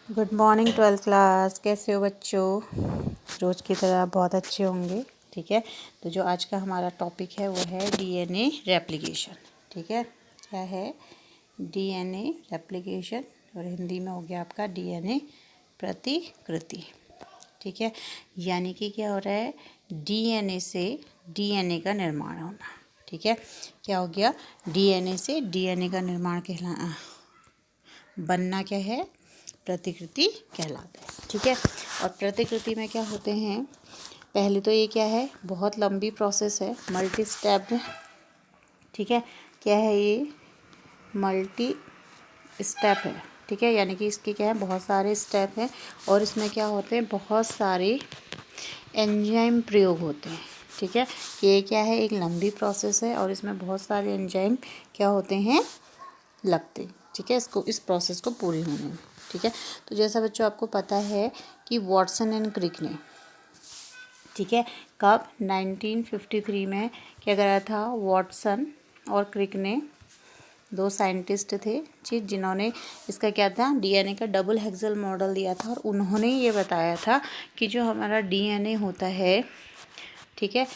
Good morning 12th class. कैसे हो बच्चों? रोज़ की तरह बहुत अच्छे होंगे। ठीक है, तो जो आज का हमारा टॉपिक है वो है डीएनए रेप्लिकेशन। ठीक है, क्या है? डीएनए रेप्लिकेशन, और हिंदी में हो गया आपका डीएनए प्रतिकृति। ठीक है, यानी कि क्या हो रहा है? डीएनए से डीएनए का निर्माण होना। ठीक है, क्या हो गया? डीएनए से डीएनए का निर्माण बनना क्या है? प्रतिकृति कहलाता है। ठीक है, और प्रतिकृति में क्या होते हैं? पहले तो ये क्या है? बहुत लंबी प्रोसेस है, मल्टी स्टेप है। ठीक है, क्या है ये? मल्टी स्टेप है। ठीक है, यानी कि इसके क्या है? बहुत सारे स्टेप हैं, और इसमें क्या होते हैं? बहुत सारे एंजाइम प्रयोग होते हैं। ठीक है, ये क्या है? एक लंबी प्रोसेस है, और इसमें बहुत सारे एंजाइम क्या होते हैं? लगते हैं। ठीक है, इस प्रोसेस को पूरी होने में। ठीक है, तो जैसा बच्चों आपको पता है कि वॉटसन एंड क्रिक ने, ठीक है, कब 1953 में क्या करा था? वॉटसन और क्रिक ने, दो साइंटिस्ट थे जी, जिन्होंने इसका क्या था? डीएनए का डबल हेक्सल मॉडल दिया था, और उन्होंने ये बताया था कि जो हमारा डीएनए होता है, ठीक है,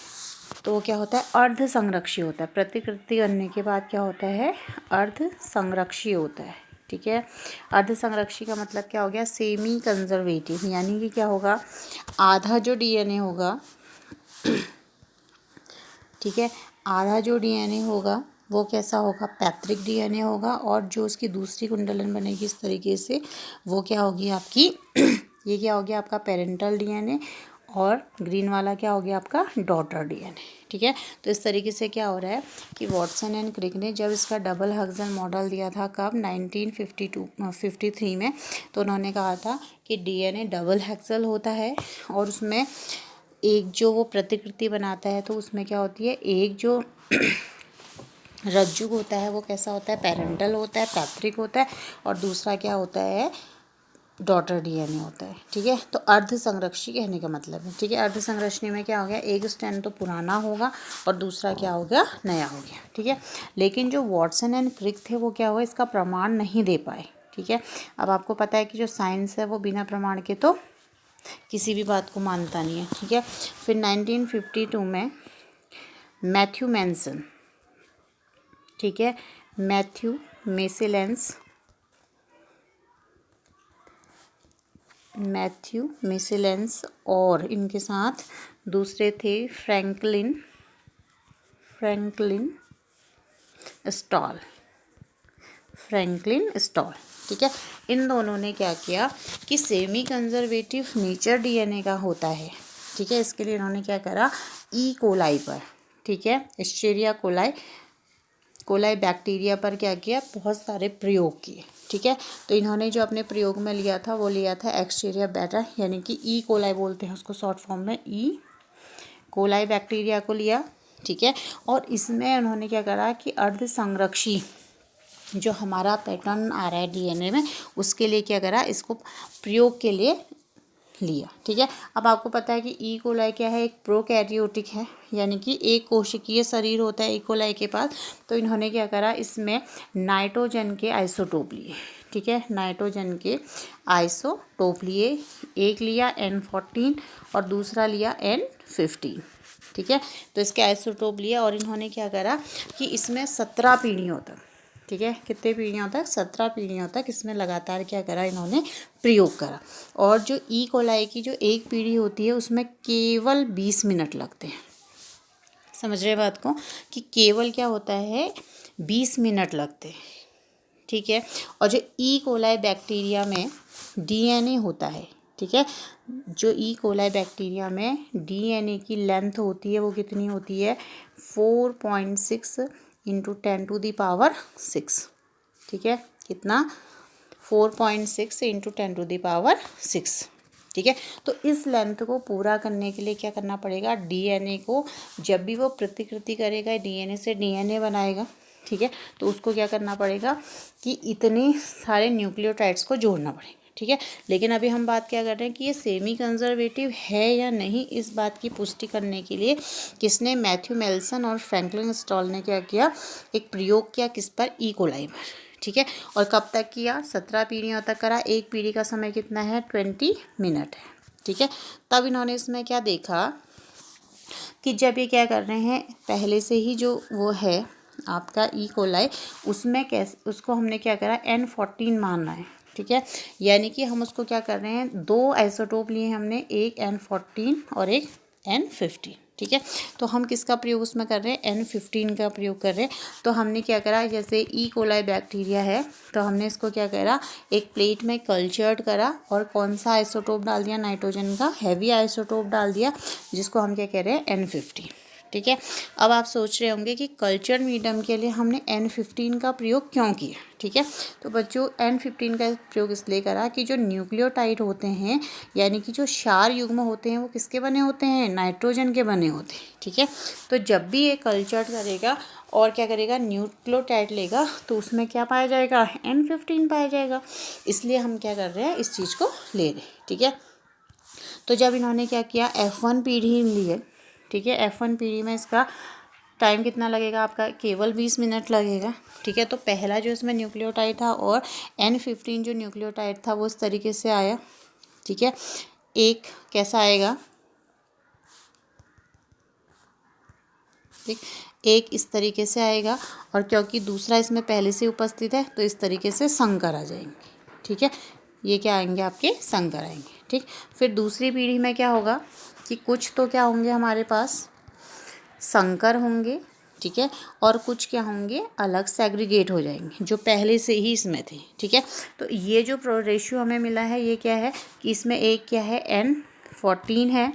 तो वो क्या होता है? अर्ध संरक्षी होता है। प्रतिकृति करने के बाद क्या होता है? अर्ध संरक्षी होता है। ठीक है, अर्ध संरक्षी का मतलब क्या हो गया? सेमी कंजर्वेटिव, यानी कि क्या होगा? आधा जो डीएनए होगा, ठीक है, आधा जो डीएनए होगा वो कैसा होगा? पैतृक डीएनए होगा, और जो उसकी दूसरी कुंडलन बनेगी इस तरीके से, वो क्या होगी आपकी ये क्या हो गया आपका? पेरेंटल डीएनए, और ग्रीन वाला क्या हो गया आपका? Daughter DNA. ठीक है, तो इस तरीके से क्या हो रहा है कि वॉटसन एंड क्रिक ने जब इसका डबल हेक्सल मॉडल दिया था, कब? 1953 में, तो उन्होंने कहा था कि डीएनए डबल हेक्सल होता है, और उसमें एक जो वो प्रतिकृति बनाता है, तो उसमें क्या होती है? एक जो रज्जु होता है वो कैसा होता है? पेरेंटल होता है, पैतृक होता है, और दूसरा क्या होता है? डॉटर डीएनए होता है। ठीक है, तो अर्ध संरक्षी कहने का मतलब है। ठीक है, अर्ध संरक्षी में क्या हो गया? एक स्ट्रैंड तो पुराना होगा, और दूसरा क्या हो गया? नया हो गया। ठीक है, लेकिन जो वॉटसन एंड क्रिक थे वो क्या हुआ? इसका प्रमाण नहीं दे पाए। ठीक है, अब आपको पता है कि जो साइंस है वो बिना प्रमाण के तो किसी भी बात को मानता नहीं है। ठीक है, फिर 1952 में मैथ्यू मैनसन, ठीक है, मैथ्यू मेसेलेंस और इनके साथ दूसरे थे फ्रैंकलिन स्टॉल। ठीक है, इन दोनों ने क्या किया कि सेमी कंजर्वेटिव नेचर डीएनए का होता है। ठीक है, इसके लिए इन्होंने क्या करा? ई कोलाई पर, ठीक है, एस्चेरिया कोलाई बैक्टीरिया पर क्या किया? बहुत सारे प्रयोग किए। ठीक है, तो इन्होंने जो अपने प्रयोग में लिया था वो लिया था एक्सटीरिया बेटा, यानी कि ई कोलाई बोलते हैं उसको शॉर्ट फॉर्म में, ई कोलाई बैक्टीरिया को लिया। ठीक है, और इसमें उन्होंने क्या करा कि अर्ध संरक्षी जो हमारा पैटर्न आ रहा है डीएनए में, उसके लिए क्या करा? इसको प्रयोग के लिए लिया। ठीक है, अब आपको पता है कि ई कोलाई क्या है? एक प्रोकैरियोटिक है, यानी कि एक कोशिकीय शरीर होता है ई कोलाई के पास। तो इन्होंने क्या करा? इसमें नाइट्रोजन के आइसोटोप लिए। ठीक है, नाइट्रोजन के आइसोटोप लिए, एक लिया N14 और दूसरा लिया N15। ठीक है, तो इसके आइसोटोप लिया, और इन्होंने क्या करा कि इसमें 17 पीढ़ियों तक, ठीक है, कितने पीढ़ियों तक? 17 पीढ़ियों तक इसमें लगातार क्या करा? इन्होंने प्रयोग करा। और जो ई कोलाई की जो एक पीढ़ी होती है उसमें केवल 20 मिनट लगते हैं। समझ रहे बात को? कि केवल क्या होता है? 20 मिनट लगते हैं। ठीक है, और जो ई कोलाई बैक्टीरिया में डीएनए होता है, ठीक है, जो ई कोलाई बैक्टीरिया में डीएनए की लेंथ होती है वो कितनी होती है? 4.6 इंटू 10⁶। ठीक है, कितना? 4.6 इंटू 10⁶। ठीक है, तो इस लेंथ को पूरा करने के लिए क्या करना पड़ेगा? डीएनए को जब भी वो प्रतिकृति करेगा, डीएनए से डीएनए बनाएगा, ठीक है, तो उसको क्या करना पड़ेगा कि इतने सारे न्यूक्लियोटाइड्स को जोड़ना पड़ेगा। ठीक है, लेकिन अभी हम बात क्या कर रहे हैं कि ये सेमी कंजर्वेटिव है या नहीं, इस बात की पुष्टि करने के लिए किसने? मैथ्यू मेल्सन और फ्रैंकलिन स्टॉल ने क्या किया? एक प्रयोग किया, किस पर? ई कोलाई पर। ठीक है। और कब तक किया, 17 पीढ़ियों तक करा। एक पीढ़ी का समय कितना है, 20 मिनट है, ठीक है। तब इन्होंने इसमें क्या देखा कि जब ये क्या कर रहे हैं, पहले से ही जो वो है आपका ई कोलाई, उसमें कैसे उसको हमने क्या करा, N14 मानना है, ठीक है। यानी कि हम उसको क्या कर रहे हैं, 2 आइसोटोप लिए हमने, एक N14 और एक N15, ठीक है। तो हम किसका प्रयोग उसमें कर रहे हैं, N15 का प्रयोग कर रहे हैं। तो हमने क्या करा, जैसे ई कोलाई बैक्टीरिया है तो हमने इसको क्या करा, एक प्लेट में कल्चर्ड करा और कौन सा आइसोटोप डाल दिया, नाइट्रोजन का हैवी आइसोटोप डाल दिया, जिसको हम क्या कह रहे हैं, N15, ठीक है। अब आप सोच रहे होंगे कि कल्चर्ड मीडियम के लिए हमने N15 का प्रयोग क्यों किया, ठीक है। तो बच्चों N15 का प्रयोग इसलिए करा कि जो न्यूक्लियोटाइड होते हैं, यानी कि जो क्षार युग्म होते हैं, वो किसके बने होते हैं, नाइट्रोजन के बने होते हैं, ठीक है। तो जब भी ये कल्चर्ड करेगा और क्या करेगा, न्यूक्लियोटाइड लेगा, तो उसमें क्या पाया जाएगा, N15 पाया जाएगा। इसलिए हम क्या कर रहे हैं, इस चीज़ को ले रहे हैं, ठीक है। तो जब इन्होंने क्या किया, F1 पीढ़ी लिए, ठीक है। F1 पीढ़ी में इसका टाइम कितना लगेगा आपका, केवल 20 मिनट लगेगा, ठीक है। तो पहला जो इसमें न्यूक्लियोटाइड था और N15 जो न्यूक्लियोटाइड था वो इस तरीके से आया, ठीक है। एक कैसा आएगा, ठीक, एक इस तरीके से आएगा, और क्योंकि दूसरा इसमें पहले से उपस्थित है तो इस तरीके से संकर आ जाएंगे, ठीक है। ये क्या आएंगे, आपके संकर आएंगे, ठीक। फिर दूसरी पीढ़ी में क्या होगा कि कुछ तो क्या होंगे हमारे पास, संकर होंगे, ठीक है, और कुछ क्या होंगे, अलग सेग्रीगेट हो जाएंगे जो पहले से ही इसमें थे, ठीक है। तो ये जो रेशियो हमें मिला है, ये क्या है कि इसमें एक क्या है, N14 है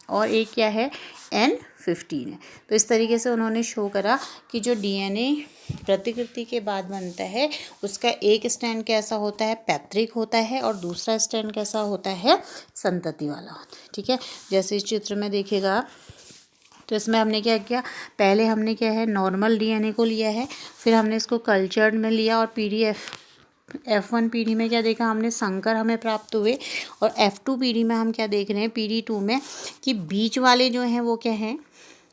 और एक क्या है, N15 है। तो इस तरीके से उन्होंने शो करा कि जो DNA प्रतिकृति के बाद बनता है, उसका एक स्टैंड कैसा होता है, पैतृक होता है, और दूसरा स्टैंड कैसा होता है, संतति वाला होता है, ठीक है। जैसे इस चित्र में देखिएगा, तो इसमें हमने क्या किया, पहले हमने क्या है, नॉर्मल DNA को लिया है, फिर हमने इसको कल्चर्ड में लिया, और F1 पीढ़ी में क्या देखा हमने, संकर हमें प्राप्त हुए। और F2 पीढ़ी में हम क्या देख रहे हैं, पीढ़ी 2 में, कि बीच वाले जो हैं वो क्या हैं,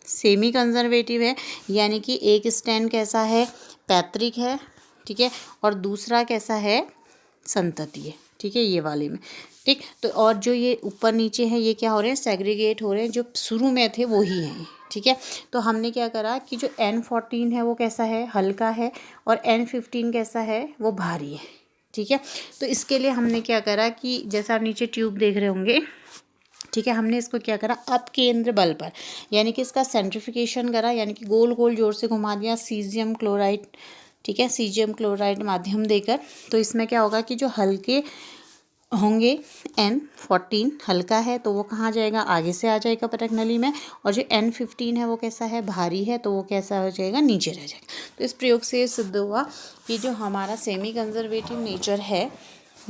सेमी कंजर्वेटिव है, यानी कि एक स्टैंड कैसा है, पैतृक है, ठीक है, और दूसरा कैसा है, संतति है, ठीक है, ये वाले में, ठीक। तो और जो ये ऊपर नीचे है, ये क्या हो रहे हैं, सेग्रीगेट हो रहे हैं, जो शुरू में थे वो ही हैं, ठीक है। तो हमने क्या करा कि जो N14 है वो कैसा है, हल्का है, और N15 कैसा है, वो भारी है, ठीक है। तो इसके लिए हमने क्या करा कि जैसा आप नीचे ट्यूब देख रहे होंगे, ठीक है, हमने इसको क्या करा, अपकेंद्र बल पर, यानी कि इसका सेंट्रिफिकेशन करा, यानी कि गोल गोल जोर से घुमा दिया, सीजियम क्लोराइड, ठीक है, सीजियम क्लोराइड माध्यम देकर। तो इसमें क्या होगा कि जो हल्के होंगे, N14 हल्का है तो वो कहाँ जाएगा, आगे से आ जाएगा पटक नली में, और जो N15 है वो कैसा है, भारी है, तो वो कैसा हो जाएगा, नीचे रह जाएगा। तो इस प्रयोग से ये सिद्ध हुआ कि जो हमारा सेमी कंजर्वेटिव नेचर है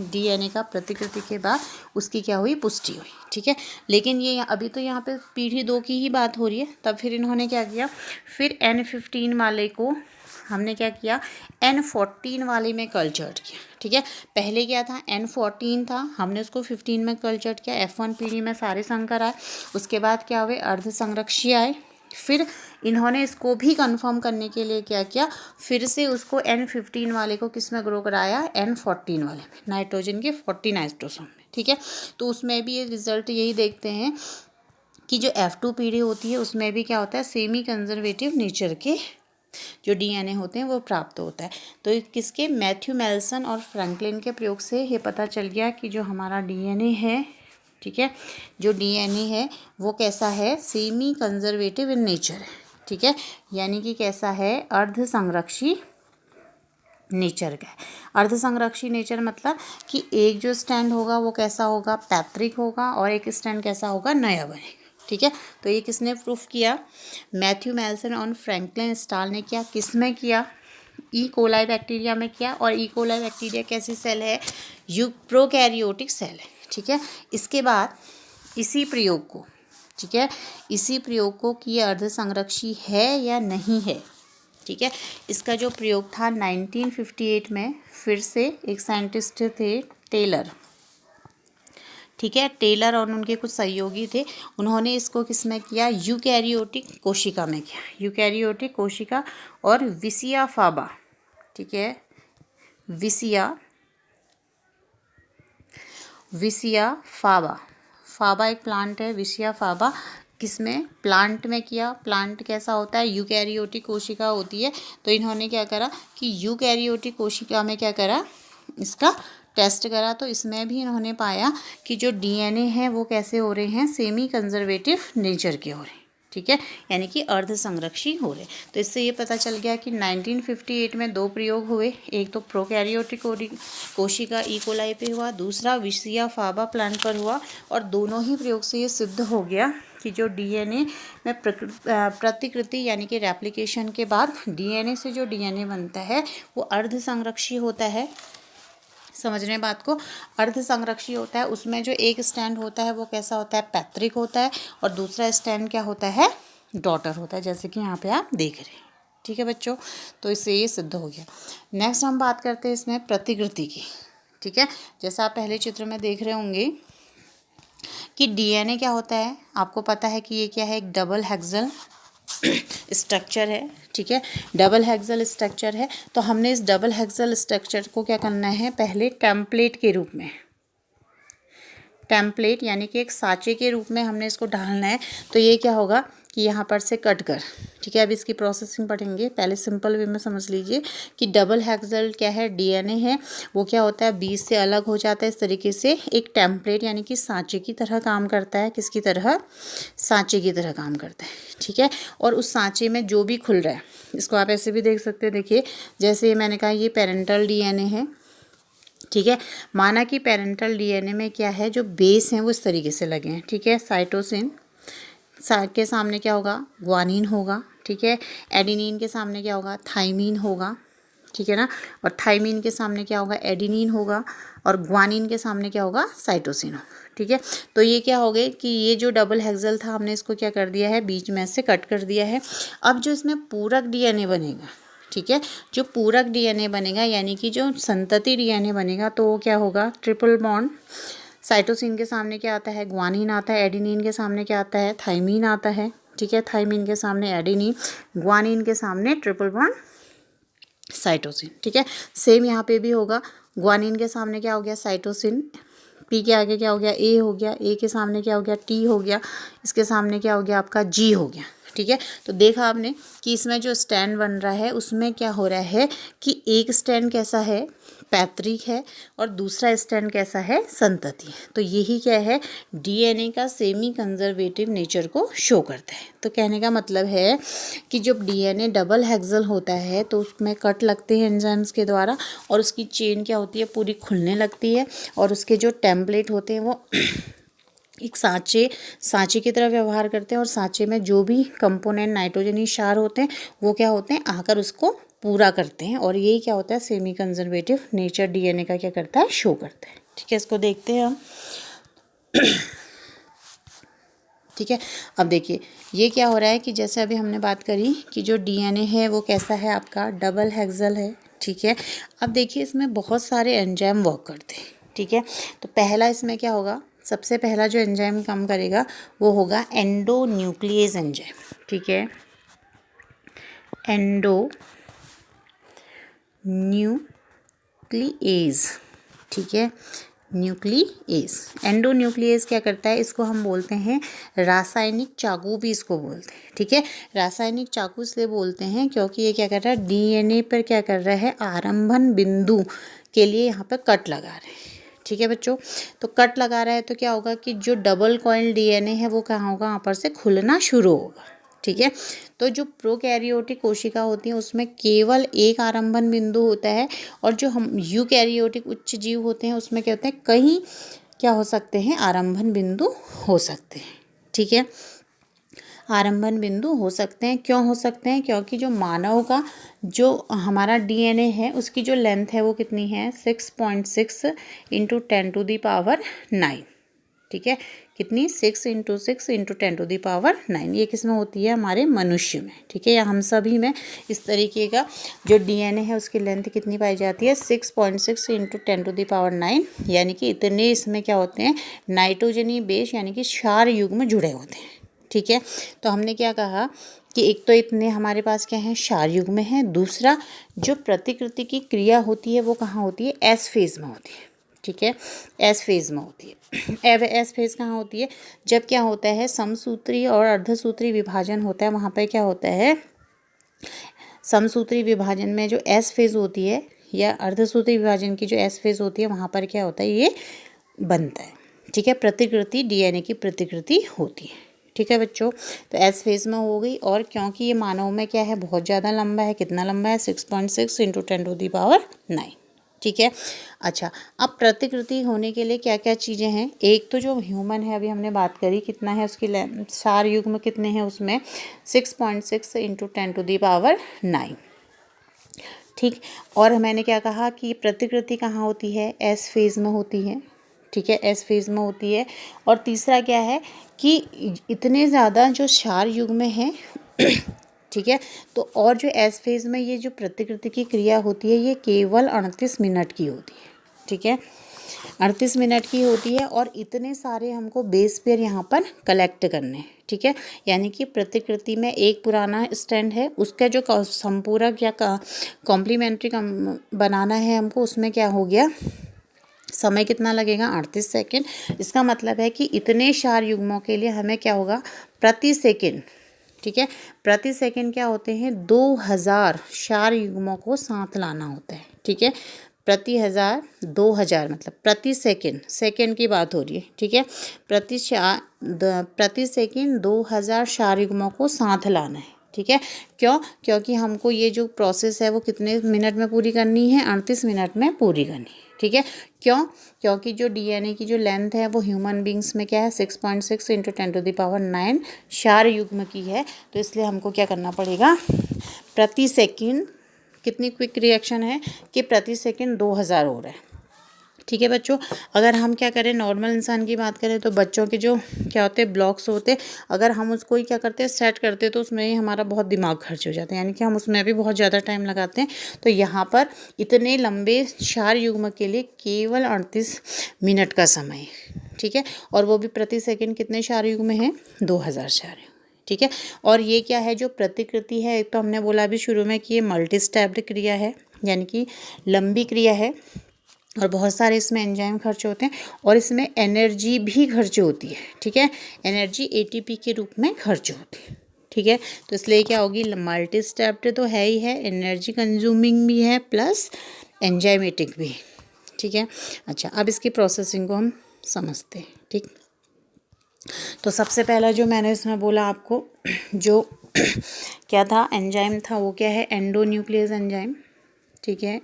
DNA का प्रतिकृति के बाद, उसकी क्या हुई, पुष्टि हुई, ठीक है। लेकिन ये अभी तो यहाँ पे पीढ़ी 2 की ही बात हो रही है। तब फिर इन्होंने क्या किया, फिर N15 वाले को हमने क्या किया, N14 वाले में कल्चर्ड किया, ठीक है। पहले क्या था, N14 था, हमने उसको 15 में कल्चर्ड किया। F1 पीढ़ी में सारे संकर आए, उसके बाद क्या हुए, अर्ध संरक्षी आए। फिर इन्होंने इसको भी कंफर्म करने के लिए क्या किया, फिर से उसको N15 वाले को किस में ग्रो कराया, N14 वाले में, नाइट्रोजन के 40 नाइट्रोसोम में, ठीक है। तो उसमें भी ये रिजल्ट यही देखते हैं कि जो F2 पीढ़ी होती है उसमें भी क्या होता है, सेमी कंजर्वेटिव नेचर के जो DNA होते हैं वो प्राप्त होता है। तो किसके, मैथ्यू मेल्सन और फ्रैंकलिन के प्रयोग से ये पता चल गया कि जो हमारा DNA है, ठीक है, जो DNA है वो कैसा है, सेमी कंजर्वेटिव इन नेचर है, ठीक है, यानी कि कैसा है, अर्ध संरक्षी नेचर का है। अर्ध संरक्षी नेचर मतलब कि एक जो स्टैंड होगा वो कैसा होगा, पैतृक होगा, और एक स्टैंड कैसा होगा, नया बनेगा, ठीक है। तो ये किसने प्रूफ किया, मैथ्यू मेल्सन और फ्रैंकलिन स्टाल ने किया, किस में किया, ई कोलाई बैक्टीरिया में किया। और ई कोलाई बैक्टीरिया कैसी सेल है, प्रोकैरियोटिक सेल है, ठीक है। इसके बाद इसी प्रयोग को, ठीक है, इसी प्रयोग को कि अर्ध संरक्षी है या नहीं है, ठीक है, इसका जो प्रयोग था 1958 में, फिर से एक साइंटिस्ट थे टेलर, ठीक है, टेलर और उनके कुछ सहयोगी थे, उन्होंने इसको किस में किया, यूकैरियोटिक कोशिका में किया, यूकैरियोटिक कोशिका और विसिया फाबा, ठीक है, विसिया फाबा। फाबा एक प्लांट है, विसिया फाबा किसमें, प्लांट में किया। प्लांट कैसा होता है, यूकैरियोटिक कोशिका होती है। तो इन्होंने क्या करा कि यूकैरियोटिक कोशिका में क्या करा, इसका टेस्ट करा। तो इसमें भी इन्होंने पाया कि जो डीएनए है वो कैसे हो रहे हैं, सेमी कंजर्वेटिव नेचर के हो रहे हैं। ठीक है, यानी कि अर्ध संरक्षी हो रहे। तो इससे ये पता चल गया कि 1958 में 2 प्रयोग हुए। एक तो प्रोकैरियोटिक कोशिका ई कोलाई पे हुआ, दूसरा विसिया फाबा प्लांट पर हुआ। और दोनों ही प्रयोग से ये सिद्ध हो गया कि जो डीएनए में प्रतिकृति यानी कि रेप्लिकेशन के बाद डीएनए से जो डीएनए बनता है वो अर्ध संरक्षी होता है। समझ रहे हैं बात को, अर्ध संरक्षी होता है। उसमें जो एक स्टैंड होता है वो कैसा होता है, पैतृक होता है, और दूसरा स्टैंड क्या होता है, डॉटर होता है, जैसे कि यहाँ पे आप देख रहे हैं। ठीक है बच्चों, तो इससे ये सिद्ध हो गया। नेक्स्ट हम बात करते हैं इसमें प्रतिकृति की। ठीक है, जैसा आप पहले चित्र में देख रहे होंगे कि डीएनए क्या होता है, आपको पता है कि ये क्या है, एक डबल हेक्सल स्ट्रक्चर है। ठीक है, डबल हेक्सल स्ट्रक्चर है। तो हमने इस डबल हेक्सल स्ट्रक्चर को क्या करना है, पहले टेम्पलेट के रूप में, टेम्पलेट यानी कि एक साँचे के रूप में हमने इसको ढालना है। तो ये क्या होगा कि यहाँ पर से कट कर, ठीक है, अब इसकी प्रोसेसिंग पढ़ेंगे। पहले सिंपल वे में समझ लीजिए कि डबल हेक्सल क्या है, डीएनए है, वो क्या होता है, बीज से अलग हो जाता है। इस तरीके से एक टेम्पलेट यानी कि सांचे की तरह काम करता है। किसकी तरह, सांचे की तरह काम करता है। ठीक है, और उस सांचे में जो भी खुल रहा है, इसको आप ऐसे भी देख सकते हैं। देखिए, जैसे मैंने कहा ये पेरेंटल डीएनए है। ठीक है, माना कि पेरेंटल डीएनए में क्या है, जो बेस हैं वो इस तरीके से लगे हैं। ठीक है, साइटोसिन के सामने क्या होगा, ग्वानिन होगा। ठीक है, एडेनिन के सामने क्या होगा, थाइमीन होगा। ठीक है ना, और थाइमीन के सामने क्या होगा, एडेनिन होगा, और ग्वानिन के सामने क्या होगा, साइटोसिन होगा। ठीक है, तो ये क्या हो गए कि ये जो डबल हेक्सल था हमने इसको क्या कर दिया है, बीच में से कट कर दिया है। अब जो इसमें पूरक डीएनए बनेगा, ठीक है, जो पूरक डीएनए बनेगा यानी कि जो संतति डीएनए बनेगा, तो वो क्या होगा, ट्रिपल बॉन्ड। साइटोसिन के सामने क्या आता है, ग्वानिन आता है, एडेनिन के सामने क्या आता है, थाइमीन आता है। ठीक है, थाइमीन के सामने एडेनिन, ग्वानिन के सामने ट्रिपल बॉन्ड साइटोसिन। ठीक है, सेम यहाँ पे भी होगा। ग्वानिन के सामने क्या हो गया, साइटोसिन, पी के आगे क्या हो गया, ए हो गया, ए के सामने क्या हो गया, टी हो गया, इसके सामने क्या हो गया आपका, जी हो गया। ठीक है, तो देखा आपने कि इसमें जो स्टैंड बन रहा है उसमें क्या हो रहा है कि एक स्टैंड कैसा है, पैतृक है, और दूसरा स्टैंड कैसा है, संतति है। तो यही क्या है, डीएनए का सेमी कंजर्वेटिव नेचर को शो करता है। तो कहने का मतलब है कि जब डीएनए डबल हेक्सल होता है तो उसमें कट लगते हैं एंजाइम्स के द्वारा, और उसकी चेन क्या होती है, पूरी खुलने लगती है, और उसके जो टेम्पलेट होते हैं वो एक सांचे की तरह व्यवहार करते हैं, और सांचे में जो भी कंपोनेंट नाइट्रोजनी क्षार होते हैं वो क्या होते हैं, आकर उसको पूरा करते हैं। और यही क्या होता है, सेमी कंजर्वेटिव नेचर डीएनए का क्या करता है, शो करता है। ठीक है, इसको देखते हैं हम। ठीक है, अब देखिए ये क्या हो रहा है कि जैसे अभी हमने बात करी कि जो डीएनए है वो कैसा है आपका, डबल हेक्सल है। ठीक है, अब देखिए इसमें बहुत सारे एंजाइम वर्क करते हैं। ठीक है, तो पहला इसमें क्या होगा, सबसे पहला जो एंजाइम काम करेगा वो होगा एंडोन्यूक्लियेज एंजाइम। ठीक है, एंडोन्यूक्लियेज। ठीक है, न्यूक्लियेज, एंडोन्यूक्लियेज क्या करता है, इसको हम बोलते हैं रासायनिक चाकू भी इसको बोलते हैं। ठीक है, रासायनिक चाकू इसलिए बोलते हैं क्योंकि ये क्या कर रहा है, डीएनए पर क्या कर रहा है, आरंभन बिंदु के लिए यहाँ पर कट लगा रहे हैं। ठीक है बच्चों, तो कट लगा रहा है तो क्या होगा कि जो डबल कॉइल डीएनए है वो कहाँ होगा, यहाँ पर से खुलना शुरू होगा। ठीक है, तो जो प्रोकैरियोटिक कोशिका होती है उसमें केवल एक आरंभन बिंदु होता है, और जो हम यूकैरियोटिक उच्च जीव होते हैं उसमें क्या होते हैं, कई क्या हो सकते हैं, आरंभन बिंदु हो सकते हैं। ठीक है, आरंभन बिंदु हो सकते हैं। क्यों हो सकते हैं, क्योंकि जो मानव का जो हमारा डीएनए है उसकी जो लेंथ है वो कितनी है, 6.6 × 10⁹ ठीक है, कितनी, 6 × 6 × 10⁹ ये किस में होती है, हमारे मनुष्य में। ठीक है, या हम सभी में इस तरीके का जो डीएनए है उसकी लेंथ कितनी पाई जाती है, 6.6 × 10⁹, यानी कि इतने इसमें क्या होते हैं, नाइट्रोजनी बेस यानी कि क्षार युग्म जुड़े होते हैं। ठीक है, तो हमने क्या कहा कि एक तो इतने हमारे पास क्या है, क्षार युग्म है। दूसरा, जो प्रतिकृति की क्रिया होती है वो कहाँ होती है, एस फेज में होती है। ठीक है, एस फेज में होती है। एस फेज कहाँ होती है, जब क्या होता है, समसूत्री और अर्धसूत्री विभाजन होता है, वहाँ पर क्या होता है, समसूत्री विभाजन में जो एस फेज होती है या अर्धसूत्री विभाजन की जो एस फेज होती है, वहाँ पर क्या होता है, ये बनता है। ठीक है, प्रतिकृति डीएनए की प्रतिकृति होती है। ठीक है बच्चों, तो एस फेज में हो गई। और क्योंकि ये मानव में क्या है, बहुत ज़्यादा लंबा है, कितना लंबा है, 6.6 × 10⁹ ठीक है। अच्छा, अब प्रतिकृति होने के लिए क्या क्या चीज़ें हैं, एक तो जो ह्यूमन है, अभी हमने बात करी, कितना है उसकी क्षार युग्म कितने हैं उसमें, 6.6 × 10⁹ ठीक। और मैंने क्या कहा कि प्रतिकृति कहाँ होती है, एस फेज में होती है। ठीक है, एस फेज में होती है। और तीसरा क्या है कि इतने ज़्यादा जो क्षार युग्म है ठीक है, तो और जो एस फेज में ये जो प्रतिकृति की क्रिया होती है, ये केवल 38 मिनट की होती है। ठीक है, 38 मिनट की होती है। और इतने सारे हमको बेस पेयर यहाँ पर कलेक्ट करने हैं। ठीक है, यानी कि प्रतिकृति में एक पुराना स्टैंड है, उसका जो संपूरक या कॉम्प्लीमेंट्री बनाना है हमको, उसमें क्या हो गया, समय कितना लगेगा, 38 सेकेंड। इसका मतलब है कि इतने क्षार युग्मों के लिए हमें क्या होगा, प्रति सेकेंड, ठीक है, प्रति सेकेंड क्या होते हैं, 2000 क्षार युग्मों को साथ लाना होता है। ठीक है, प्रति 2000 मतलब प्रति सेकेंड, सेकेंड की बात हो रही है। ठीक है, प्रति सेकेंड 2000 क्षार युग्मों को साथ लाना है। ठीक है, क्यों, क्योंकि हमको ये जो प्रोसेस है वो कितने मिनट में पूरी करनी है, 38 मिनट में पूरी करनी है। ठीक है, क्यों, क्योंकि जो डीएनए की जो लेंथ है वो ह्यूमन बींग्स में क्या है, 6.6 × 10⁹ क्षार युग्म की है। तो इसलिए हमको क्या करना पड़ेगा, प्रति सेकेंड कितनी क्विक रिएक्शन है कि प्रति सेकेंड 2000 हो रहा है। ठीक है बच्चों, अगर हम क्या करें, नॉर्मल इंसान की बात करें तो बच्चों के जो क्या होते हैं, ब्लॉक्स होते हैं, अगर हम उसको ही क्या करते हैं, सेट करते हैं, तो उसमें ही हमारा बहुत दिमाग खर्च हो जाता है, यानी कि हम उसमें भी बहुत ज़्यादा टाइम लगाते हैं। तो यहाँ पर इतने लंबे क्षार युग्म के लिए केवल 38 मिनट का समय है। ठीक है, और वो भी प्रति सेकेंड कितने क्षार युग्म हैं, 2000 क्षार युग्म। ठीक है, और ये क्या है, जो प्रतिकृति है, एक तो हमने बोला अभी शुरू में कि ये मल्टी स्टेप्ड क्रिया है, यानी कि लंबी क्रिया है, और बहुत सारे इसमें एंजाइम खर्च होते हैं, और इसमें एनर्जी भी खर्च होती है। ठीक है, एनर्जी एटीपी के रूप में खर्च होती है। ठीक है, तो इसलिए क्या होगी, मल्टी स्टेप्ड तो है ही है, एनर्जी कंज्यूमिंग भी है, प्लस एंजाइमेटिक भी। ठीक है, अच्छा, अब इसकी प्रोसेसिंग को हम समझते हैं। ठीक, तो सबसे पहला जो मैंने इसमें बोला आपको, जो क्या था, एंजाइम था, वो क्या है, एंडोन्यूक्लियस एंजाइम। ठीक है,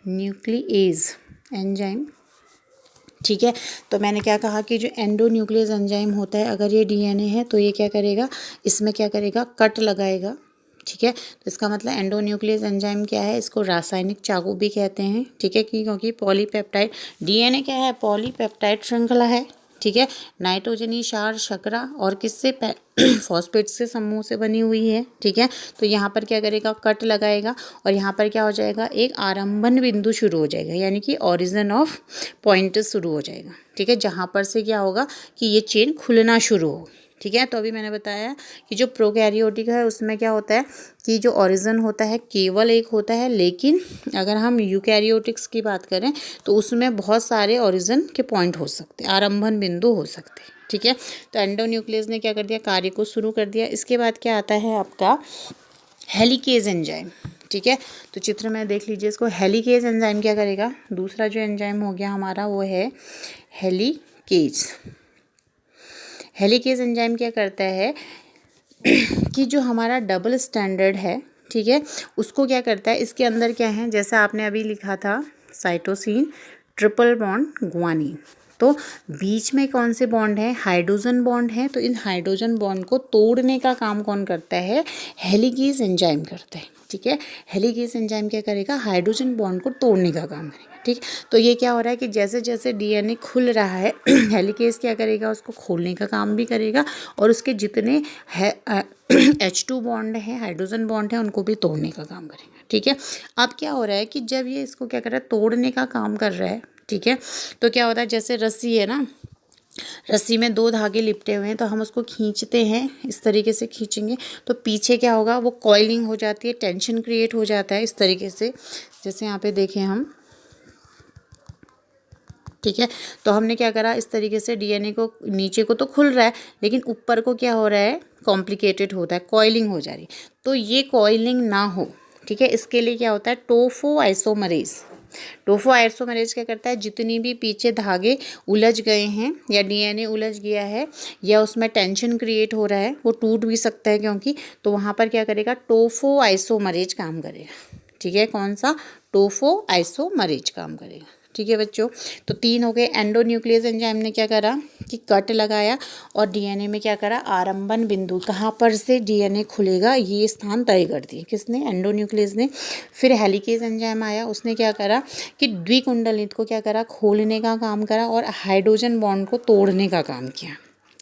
न्यूक्लिएज एंजाइम। ठीक है, तो मैंने क्या कहा कि जो एंडोन्यूक्लियस एंजाइम होता है, अगर ये डीएनए है तो ये क्या करेगा, इसमें क्या करेगा, कट लगाएगा। ठीक है, तो इसका मतलब एंडोन्यूक्लियस एंजाइम क्या है, इसको रासायनिक चाकू भी कहते हैं। ठीक है, क्योंकि पॉलीपेप्टाइड, डीएनए क्या है, पॉलीपेप्टाइड श्रृंखला है। ठीक है, नाइट्रोजनी क्षार शर्करा और किससे फॉस्फेट्स के समूह से बनी हुई है। ठीक है, तो यहाँ पर क्या करेगा, कट लगाएगा, और यहाँ पर क्या हो जाएगा, एक आरंभन बिंदु शुरू हो जाएगा, यानी कि ओरिजिन ऑफ पॉइंट शुरू हो जाएगा। ठीक है, जहाँ पर से क्या होगा कि ये चेन खुलना शुरू होगी। ठीक है, तो अभी मैंने बताया कि जो प्रोकैरियोटिक है उसमें क्या होता है कि जो ओरिजिन होता है केवल एक होता है, लेकिन अगर हम यूकैरियोटिक्स की बात करें तो उसमें बहुत सारे ओरिजिन के पॉइंट हो सकते हैं, आरंभन बिंदु हो सकते हैं। ठीक है, तो एंडोन्यूक्लियस ने क्या कर दिया, कार्य को शुरू कर दिया। इसके बाद क्या आता है आपका, हेलिकेज एंजाइम। ठीक है, तो चित्र में देख लीजिए इसको, हेलिकेज एंजाइम क्या करेगा, दूसरा जो एंजाइम हो गया हमारा वो है हेलिकेज। हेलिकेज एंजाइम क्या करता है कि जो हमारा डबल स्टैंडर्ड है, ठीक है, उसको क्या करता है, इसके अंदर क्या है, जैसे आपने अभी लिखा था साइटोसिन ट्रिपल बॉन्ड गुआनिन, तो बीच में कौन से बॉन्ड है, हाइड्रोजन बॉन्ड है। तो इन हाइड्रोजन बॉन्ड को तोड़ने का काम कौन करता है, हेलिकेज एंजाइम करता है। ठीक है, हेलिकेज एंजाइम क्या करेगा, हाइड्रोजन बॉन्ड को तोड़ने का काम करेगा। ठीक, तो ये क्या हो रहा है कि जैसे जैसे डीएनए खुल रहा है हेलिकेज क्या करेगा, उसको खोलने का काम भी करेगा, और उसके जितने H2 बॉन्ड है, हाइड्रोजन बॉन्ड है, उनको भी तोड़ने का काम करेगा। ठीक है, अब क्या हो रहा है कि जब ये इसको क्या कर रहा है, तोड़ने का काम कर रहा है, ठीक है, तो क्या होता है, जैसे रस्सी है ना, रस्सी में 2 धागे लिपटे हुए हैं, तो हम उसको खींचते हैं, इस तरीके से खींचेंगे तो पीछे क्या होगा, वो कॉइलिंग हो जाती है, टेंशन क्रिएट हो जाता है इस तरीके से, जैसे यहाँ पे देखें हम। ठीक है, तो हमने क्या करा, इस तरीके से डीएनए को, नीचे को तो खुल रहा है लेकिन ऊपर को क्या हो रहा है, कॉम्प्लिकेटेड होता है, कॉइलिंग हो जा रही। तो ये कॉइलिंग ना हो, ठीक है, इसके लिए क्या होता है, टोफो आइसोमरेज। टोफो आइसोमरेज क्या करता है, जितनी भी पीछे धागे उलझ गए हैं या डीएनए उलझ गया है या उसमें टेंशन क्रिएट हो रहा है, वो टूट भी सकता है क्योंकि, तो वहाँ पर क्या करेगा, टोफो आइसोमरेज काम करेगा। ठीक है, कौन सा, टोफो आइसोमरेज काम करेगा। ठीक है बच्चों, तो 3 हो गए। एंडोन्यूक्लियस एंजाइम ने क्या करा कि कट लगाया और डीएनए में क्या करा, आरंभन बिंदु, कहाँ पर से डीएनए खुलेगा ये स्थान तय कर दिए, किसने, एंडोन्यूक्लियस ने। फिर हेलिकेज एंजाइम आया, उसने क्या करा कि द्विकुंडलित को क्या करा, खोलने का काम करा और हाइड्रोजन बॉन्ड को तोड़ने का काम किया।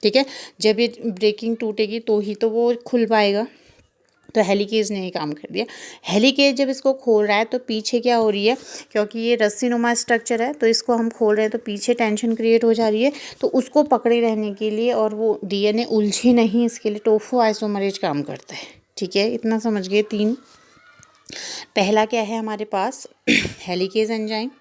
ठीक है, जब ये ब्रेकिंग टूटेगी तो ही तो वो खुल पाएगा, तो हेलिकेज ने ये काम कर दिया। हेलिकेज जब इसको खोल रहा है तो पीछे क्या हो रही है, क्योंकि ये रस्सीनुमा स्ट्रक्चर है तो इसको हम खोल रहे हैं तो पीछे टेंशन क्रिएट हो जा रही है, तो उसको पकड़े रहने के लिए और वो डीएनए उलझे नहीं, इसके लिए टोफो आइसोमरेज काम करता है। ठीक है, इतना समझ गए। 3, पहला क्या है हमारे पास, हेलिकेज एंजाइम।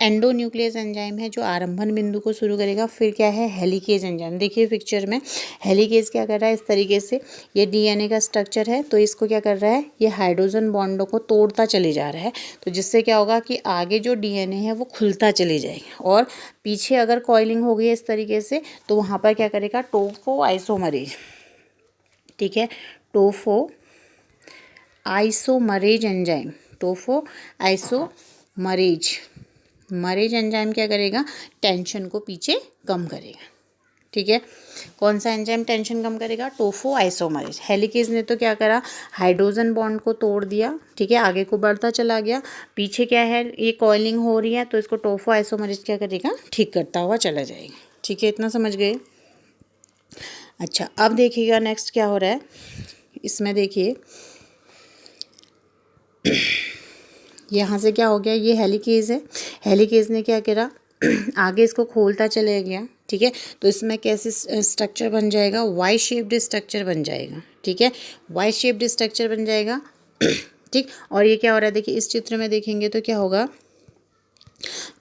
एंडोन्यूक्लियस एंजाइम है जो आरंभन बिंदु को शुरू करेगा। फिर क्या है, हेलिकेज एंजाइम। देखिए पिक्चर में, हेलिकेज क्या कर रहा है, इस तरीके से ये डीएनए का स्ट्रक्चर है तो इसको क्या कर रहा है, ये हाइड्रोजन बॉन्डों को तोड़ता चले जा रहा है, तो जिससे क्या होगा कि आगे जो डीएनए है वो खुलता चले जाएगा, और पीछे अगर कॉइलिंग हो गई इस तरीके से तो वहाँ पर क्या करेगा, टोफो आइसोमरेज। ठीक है, टोफो आइसोमरेज एंजाइम, टोफो आइसोमरेज मरेज एंजाइम क्या करेगा, टेंशन को पीछे कम करेगा। ठीक है, कौन सा एंजाइम टेंशन कम करेगा, टोफो आइसोमरेज। हेलिकेज ने तो क्या करा, हाइड्रोजन बॉन्ड को तोड़ दिया। ठीक है, आगे को बढ़ता चला गया, पीछे क्या है, ये कॉइलिंग हो रही है तो इसको टोफो आइसोमरेज क्या करेगा, ठीक करता हुआ चला जाएगा। ठीक है, इतना समझ गए। अच्छा, अब देखिएगा नेक्स्ट क्या हो रहा है, इसमें देखिए यहाँ से क्या हो गया, ये हेलिकेज है, हेलिकेज ने क्या करा आगे इसको खोलता चले गया। ठीक है, तो इसमें कैसे स्ट्रक्चर बन जाएगा, वाई शेप्ड स्ट्रक्चर बन जाएगा। ठीक है, वाई शेप्ड स्ट्रक्चर बन जाएगा। ठीक, और ये क्या हो रहा है, देखिए इस चित्र में देखेंगे तो क्या होगा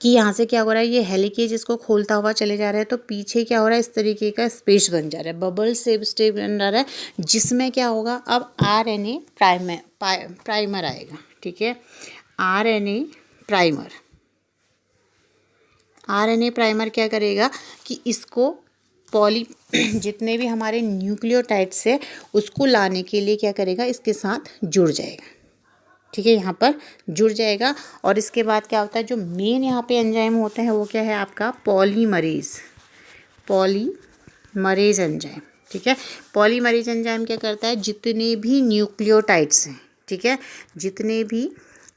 कि यहाँ से क्या हो रहा है, ये हेलिकेज इसको खोलता हुआ चले जा रहा है तो पीछे क्या हो रहा है, इस तरीके का स्पेस बन जा रहा है, बबल शेप स्टेप बन रहा है, जिसमें क्या होगा, अब आरएनए प्राइमर आएगा। ठीक है, आरएनए प्राइमर, आरएनए प्राइमर क्या करेगा कि इसको पॉली जितने भी हमारे न्यूक्लियोटाइड्स है उसको लाने के लिए क्या करेगा, इसके साथ जुड़ जाएगा। ठीक है, यहाँ पर जुड़ जाएगा, और इसके बाद क्या होता है, जो मेन यहाँ पे एंजाइम होते हैं वो क्या है आपका, पॉलीमरेज, पॉलीमरेज एंजाइम। ठीक है, पॉलीमरेज एंजाइम क्या करता है, जितने भी न्यूक्लियोटाइड्स हैं, ठीक है, जितने भी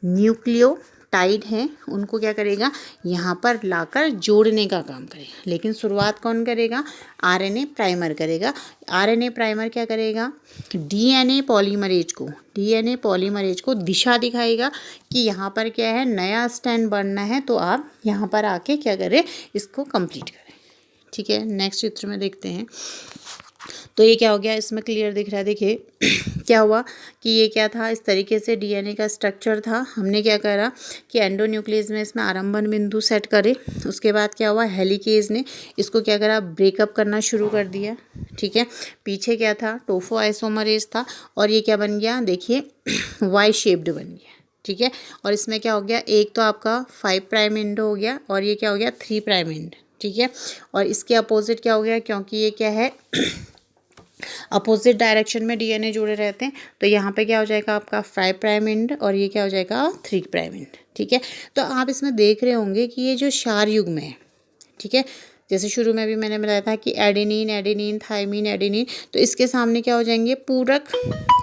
न्यूक्लियोटाइड हैं उनको क्या करेगा, यहाँ पर लाकर जोड़ने का काम करेगा। लेकिन शुरुआत कौन करेगा, आरएनए प्राइमर करेगा। आरएनए प्राइमर क्या करेगा, डीएनए पॉलीमरेज को दिशा दिखाएगा कि यहाँ पर क्या है, नया स्टैंड बनना है, तो आप यहाँ पर आके क्या करें, इसको कंप्लीट करें। ठीक है, नेक्स्ट चित्र में देखते हैं। तो ये क्या हो गया, इसमें क्लियर दिख रहा है। देखिए क्या हुआ कि ये क्या था, इस तरीके से डीएनए का स्ट्रक्चर था। हमने क्या करा कि एंडोन्यूक्लियस में इसमें आरंभन बिंदु सेट करे। उसके बाद क्या हुआ, हेलिकेज ने इसको क्या करा, ब्रेकअप करना शुरू कर दिया। ठीक है, पीछे क्या था, टोफो आइसोमरेज था, और ये क्या बन गया, देखिए वाई शेप्ड बन गया। ठीक है, और इसमें क्या हो गया, एक तो आपका 5 प्राइम एंड हो गया और ये क्या हो गया, 3 प्राइम एंड। ठीक है, और इसके अपोजिट क्या हो गया, क्योंकि ये क्या है अपोजिट डायरेक्शन में डीएनए जुड़े रहते हैं, तो यहाँ पे क्या हो जाएगा आपका 5 प्राइम एंड और ये क्या हो जाएगा 3 प्राइम एंड। ठीक है, तो आप इसमें देख रहे होंगे कि ये जो क्षार युग्म है, ठीक है, जैसे शुरू में भी मैंने बताया था कि एडेनिन एडेनिन थाइमिन एडेनिन, तो इसके सामने क्या हो जाएंगे, पूरक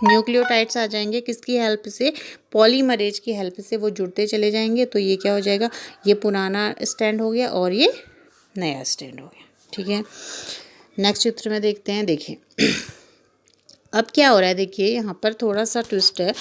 न्यूक्लियोटाइड्स आ जाएंगे, किसकी हेल्प से, पॉलीमरेज की हेल्प से वो जुड़ते चले जाएंगे। तो ये क्या हो जाएगा, ये पुराना स्टैंड हो गया और ये नया स्टैंड हो गया। ठीक है, नेक्स्ट चित्र में देखते हैं। देखिए अब क्या हो रहा है देखिए, यहाँ पर थोड़ा सा ट्विस्ट है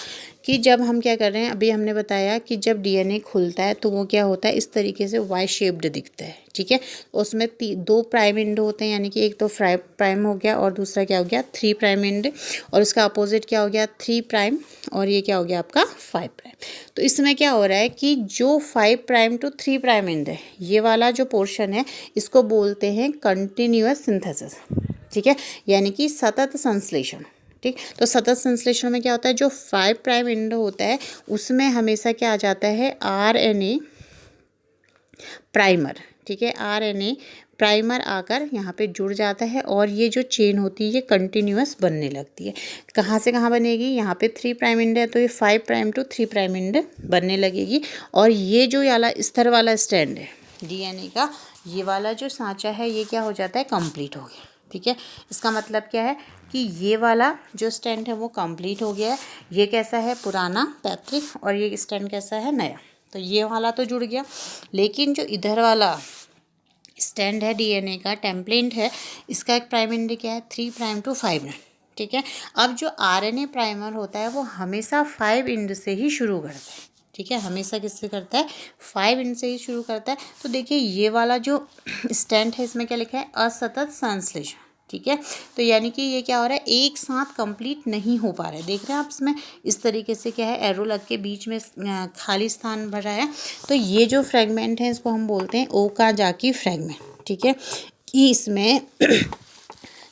कि जब हम क्या कर रहे हैं, अभी हमने बताया कि जब डीएनए खुलता है तो वो क्या होता है, इस तरीके से वाई शेप्ड दिखता है, ठीक है। उसमें 2 प्राइम एंड होते हैं, यानी कि एक तो 5 प्राइम हो गया और दूसरा क्या हो गया 3 प्राइम एंड, और उसका अपोजिट क्या हो गया 3 प्राइम, और ये क्या हो गया आपका 5 प्राइम। तो इसमें क्या हो रहा है कि जो 5 प्राइम टू 3 प्राइम एंड है, ये वाला जो पोर्शन है इसको बोलते हैं कंटिन्यूअस सिंथेसिस, ठीक है, यानी कि सतत संश्लेषण, ठीक। तो सतत संश्लेषण में क्या होता है, जो 5 प्राइम एंड होता है उसमें हमेशा क्या आ जाता है, आरएनए प्राइमर, ठीक है, आरएनए प्राइमर आकर यहाँ पे जुड़ जाता है और ये जो चेन होती है ये कंटिन्यूअस बनने लगती है। कहाँ से कहाँ बनेगी, यहाँ पे 3 प्राइम एंड है तो ये 5 प्राइम टू 3 प्राइम एंड बनने लगेगी, और ये जो वाला स्तर वाला स्टैंड है डीएनए का, ये वाला जो सांचा है ये क्या हो जाता है, कंप्लीट हो गया, ठीक है। इसका मतलब क्या है कि ये वाला जो स्टैंड है वो कंप्लीट हो गया है, ये कैसा है पुराना पैतृक, और ये स्टैंड कैसा है नया, तो ये वाला तो जुड़ गया। लेकिन जो इधर वाला स्टैंड है डीएनए का, टेम्पलेट है, इसका एक प्राइम एंड क्या है 3 प्राइम टू 5, ठीक है। अब जो आरएनए प्राइमर होता है वो हमेशा 5 एंड से ही शुरू करता है, ठीक है, हमेशा किससे करता है 5 एंड से ही शुरू करता है। तो देखिए ये वाला जो स्टैंड है इसमें क्या लिखा है, असतत संश्लेषण, ठीक है। तो यानी कि ये क्या हो रहा है, एक साथ कंप्लीट नहीं हो पा रहा है, देख रहे हैं आप इसमें इस तरीके से क्या है, एरो लग के बीच में खाली स्थान भरा है। तो ये जो फ्रेगमेंट है इसको हम बोलते हैं ओकाजाकी फ्रेगमेंट, ठीक है, कि इसमें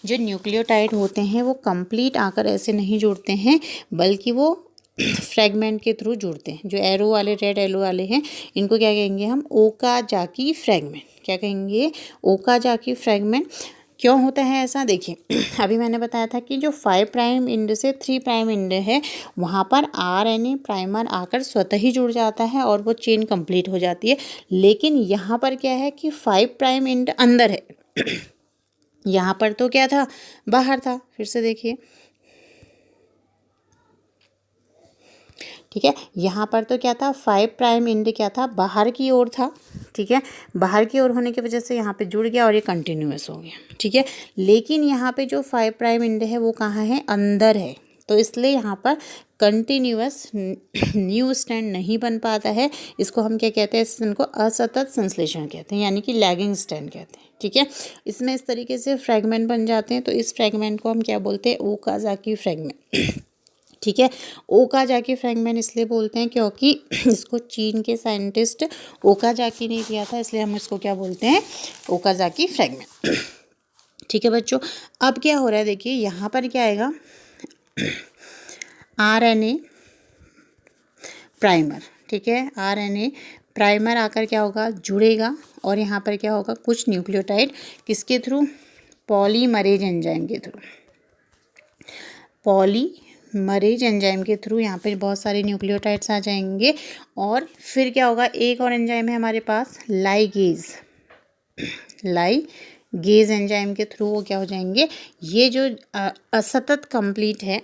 जो न्यूक्लियोटाइड होते हैं वो कंप्लीट आकर ऐसे नहीं जुड़ते हैं, बल्कि वो फ्रेगमेंट के थ्रू जुड़ते हैं। जो एरो वाले, रेड एरो वाले हैं, इनको क्या कहेंगे हम, ओकाजाकी फ्रेगमेंट, क्या कहेंगे, ओकाजाकी फ्रेगमेंट। क्यों होता है ऐसा, देखिए अभी मैंने बताया था कि जो 5 प्राइम एंड से 3 प्राइम एंड है वहाँ पर आरएनए प्राइमर आकर स्वतः ही जुड़ जाता है और वो चेन कंप्लीट हो जाती है। लेकिन यहाँ पर क्या है कि 5 प्राइम एंड अंदर है यहाँ पर तो क्या था, बाहर था। फिर से देखिए, ठीक है, यहाँ पर तो क्या था 5 प्राइम एंड क्या था, बाहर की ओर था, ठीक है, बाहर की ओर होने की वजह से यहाँ पे जुड़ गया और ये कंटिन्यूअस हो गया, ठीक है। लेकिन यहाँ पे जो 5 प्राइम एंड है वो कहाँ है, अंदर है, तो इसलिए यहाँ पर कंटिन्यूअस न्यू स्टैंड नहीं बन पाता है। इसको हम क्या कहते हैं, इनको असतत संश्लेषण कहते हैं, यानी कि लैगिंग स्टैंड कहते हैं, ठीक है। इसमें इस तरीके से फ्रेगमेंट बन जाते हैं, तो इस फ्रेगमेंट को हम क्या बोलते हैं, ओकाजाकी फ्रेगमेंट, ठीक है। ओकाजाकी फ्रेगमेंट इसलिए बोलते हैं क्योंकि इसको चीन के साइंटिस्ट ओकाजाकी ने दिया था, इसलिए हम इसको क्या बोलते हैं, ओकाजाकी फ्रेगमेंट, ठीक है बच्चों। अब क्या हो रहा है देखिए, यहाँ पर क्या आएगा, आरएनए प्राइमर, ठीक है, आरएनए प्राइमर आकर क्या होगा, जुड़ेगा, और यहाँ पर क्या होगा, कुछ न्यूक्लियोटाइड किसके थ्रू, पॉलीमरेज एंजाइम के थ्रू, पॉलीमरेज एंजाइम के थ्रू यहाँ पे बहुत सारे न्यूक्लियोटाइड्स आ जाएंगे। और फिर क्या होगा, एक और एंजाइम है हमारे पास, लाइगेज, लाइगेज एंजाइम के थ्रू वो क्या हो जाएंगे, ये जो असतत कंप्लीट है,